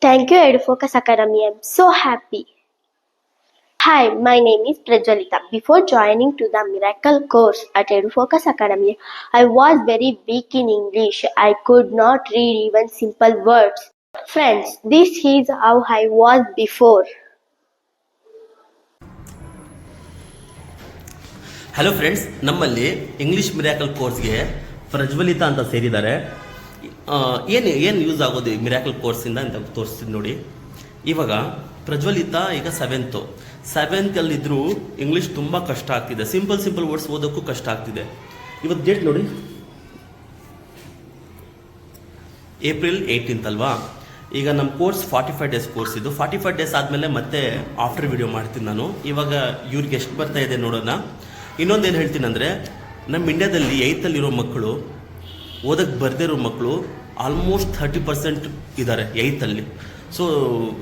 Thank you, EduFocus Academy. I'm so happy. Hi, my name is Prajwalita. Before joining to the miracle course at EduFocus Academy, I was very weak in English. I could not read even simple words. Friends, this is how I was before. Hello friends, ನಮ್ಮಲ್ಲಿ English miracle ಕೋರ್ಸ್ಗೆ ಪ್ರಜ್ವಲಿತಾ ಅಂತ ಸೇರಿದ್ದಾರೆ. ಏನು use ಆಗೋದು ಈ miracle ಕೋರ್ಸಿಂದ ಅಂತ ತೋರಿಸ್ತೀನಿ ನೋಡಿ. ಇವಾಗ ಪ್ರಜ್ವಲಿತಾ ಈಗ ಸೆವೆಂತಲ್ಲಿದ್ದರೂ ಇಂಗ್ಲೀಷ್ ತುಂಬ ಕಷ್ಟ ಆಗ್ತಿದೆ. ಸಿಂಪಲ್ ವರ್ಡ್ಸ್ ಓದೋಕ್ಕೂ ಕಷ್ಟ ಆಗ್ತಿದೆ. ಇವತ್ತು ಡೇಟ್ ನೋಡಿ, ಏಪ್ರಿಲ್ 18 ಅಲ್ವಾ. ಈಗ ನಮ್ಮ ಕೋರ್ಸ್ 45 ಡೇಸ್ ಕೋರ್ಸ್. ಇದು 45 ಡೇಸ್ ಆದಮೇಲೆ ಮತ್ತೆ ಆಫ್ಟರ್ ವಿಡಿಯೋ ಮಾಡ್ತೀನಿ ನಾನು. ಇವಾಗ ಇವ್ರಿಗೆ ಎಷ್ಟು ಬರ್ತಾ ಇದೆ ನೋಡೋಣ. ಇನ್ನೊಂದೇನು ಹೇಳ್ತೀನಿ ಅಂದರೆ, ನಮ್ಮ ಇಂಡಿಯಾದಲ್ಲಿ 8th ಮಕ್ಕಳು, ಓದಕ್ಕೆ ಬರದೇ ಇರೋ ಮಕ್ಕಳು ಆಲ್ಮೋಸ್ಟ್ 30% ಇದ್ದಾರೆ 8th. So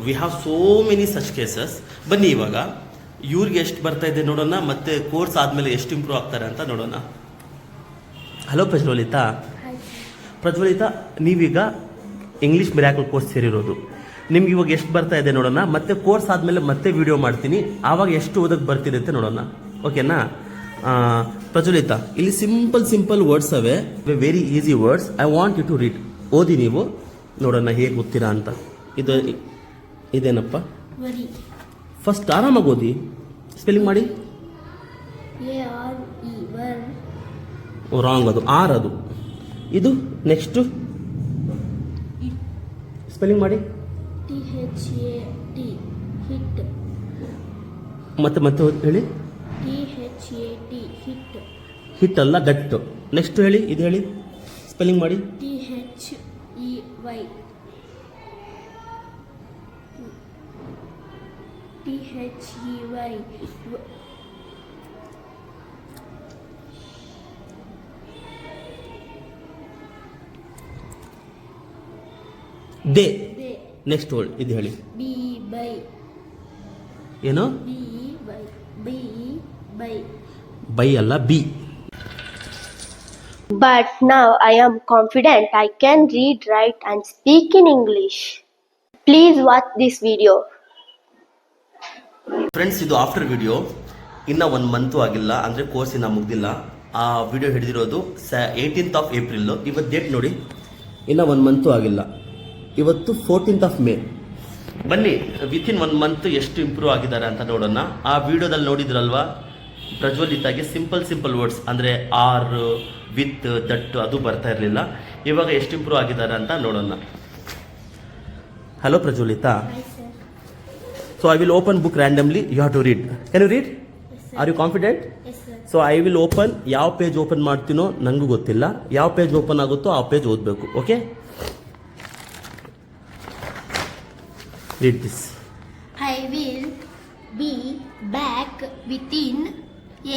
we have so many such cases. ಬನ್ನಿ ಇವಾಗ ಇವ್ರಿಗೆ ಎಷ್ಟು ಬರ್ತಾ ಇದೆ ನೋಡೋಣ, ಮತ್ತು ಕೋರ್ಸ್ ಆದಮೇಲೆ ಎಷ್ಟು ಇಂಪ್ರೂವ್ ಆಗ್ತಾರೆ ಅಂತ ನೋಡೋಣ. ಹಲೋ ಪ್ರಜ್ವಲಿತಾ, ನೀವೀಗ ಇಂಗ್ಲೀಷ್ ಮಿರಾಕಲ್ ಕೋರ್ಸ್ ಸೇರಿರೋದು. ನಿಮ್ಗೆ ಇವಾಗ ಎಷ್ಟು ಬರ್ತಾ ಇದೆ ನೋಡೋಣ, ಮತ್ತೆ ಕೋರ್ಸ್ ಆದಮೇಲೆ ಮತ್ತೆ ವಿಡಿಯೋ ಮಾಡ್ತೀನಿ, ಆವಾಗ ಎಷ್ಟು ಓದಕ್ಕೆ ಬರ್ತಿದೆ ಅಂತ ನೋಡೋಣ. ಓಕೆನಾ? ಪ್ರಜ್ವಲಿತಾ, ಇಲ್ಲಿ ಸಿಂಪಲ್ ವರ್ಡ್ಸ್ ಅವೆ, very easy words. I want you to read. ಓದಿ ನೀವು, ನೋಡೋಣ ಹೇಗೆ ಓದ್ತೀರಾ ಅಂತ. ಇದೇನಪ್ಪ? ಫಸ್ಟ್ ಆರಾಮಾಗಿ ಓದಿ, ಸ್ಪೆಲ್ಲಿಂಗ್ ಮಾಡಿ. ರಾಂಗ್, ಅದು ಆರ್. ಅದು ಇದು ನೆಕ್ಸ್ಟು ಸ್ಪೆಲ್ಲಿಂಗ್ ಮಾಡಿ. ಮತ್ತೆ ಹೇಳಿ. ಹಿಟ್ ಅಲ್ಲ, ಗಟ್ಟು. ನೆಕ್ಸ್ಟ್ ಹೇಳಿ, ಇದು ಹೇಳಿ, ಸ್ಪೆಲ್ಲಿಂಗ್ ಮಾಡಿ. ದೇ. ನೆಕ್ಸ್ಟ್ ವರ್ಡ್ ಇದು ಹೇಳಿ. ಏನು? ಬೈ ಅಲ್ಲ, B. But now I am confident I can read, write and speak in English. Please watch this video. Friends, ಇದು ಆಫ್ಟರ್ ವಿಡಿಯೋ. ಇನ್ನು 1 ಮಂತು ಆಗಿಲ್ಲ, ಅಂದರೆ ಕೋರ್ಸ್ ಇನ್ನೂ ಮುಗ್ದಿಲ್ಲ. ಆ ವಿಡಿಯೋ ಹಿಡಿದಿರೋದು 18th ಏಪ್ರಿಲ್. ಇವತ್ತು ಡೇಟ್ ನೋಡಿ, ಇನ್ನು 1 ಮಂತು ಆಗಿಲ್ಲ. ಇವತ್ತು 14th ಮೇ. ಬನ್ನಿ, ವಿತಿನ್ 1 ಮಂತ್ ಎಷ್ಟು ಇಂಪ್ರೂವ್ ಆಗಿದ್ದಾರೆ ಅಂತ ನೋಡೋಣ. ಆ ವಿಡಿಯೋದಲ್ಲಿ ನೋಡಿದ್ರಲ್ವಾ, ಪ್ರಜ್ವಲಿತಾಗೆ ಸಿಂಪಲ್ ವರ್ಡ್ಸ್ ಅಂದರೆ ಆರ್, ವಿತ್, ದಟ್ ಅದು ಬರ್ತಾ ಇರಲಿಲ್ಲ. ಇವಾಗ ಎಷ್ಟು ಇಂಪ್ರೂವ್ ಆಗಿದ್ದಾರೆ ಅಂತ ನೋಡೋಣ. Hello Prajwalita. So I will open book randomly. You have to read. Can you read? Are you confident? So I will open. ಯಾವ ಪೇಜ್ ಓಪನ್ ಮಾಡ್ತೀನೋ ನನಗೂ ಗೊತ್ತಿಲ್ಲ. ಯಾವ ಪೇಜ್ ಓಪನ್ ಆಗುತ್ತೋ ಆ ಪೇಜ್ ಓದಬೇಕು. Okay? Read this. I will be back within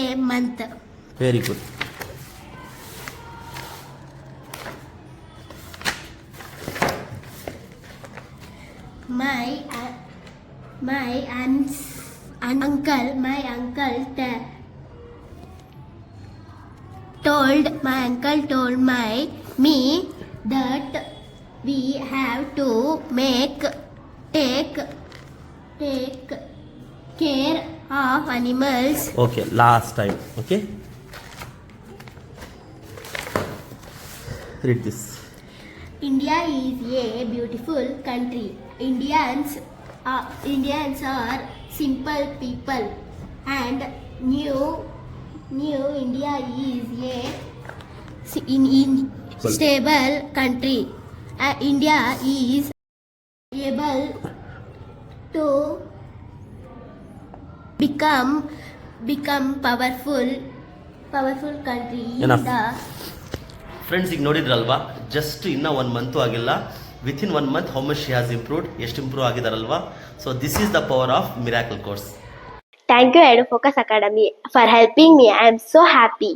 a month. Very good. My uncle told me that we have to take care of animals. Okay, last time. Okay, read this. India is a beautiful country. Indians are simple people, and new India is a stable country. India is able to become powerful country. Enough. Friends, ಈಗ ನೋಡಿದ್ರಲ್ವಾ, just ಇನ್ನೂ 1 month ಆಗಿಲ್ಲ. Within 1 month how much she has improved, ಎಷ್ಟು improve ಆಗಿದಾರಲ್ವಾ. So this is the power of miracle course. Thank you, EduFocus Academy, for helping me. I am so happy.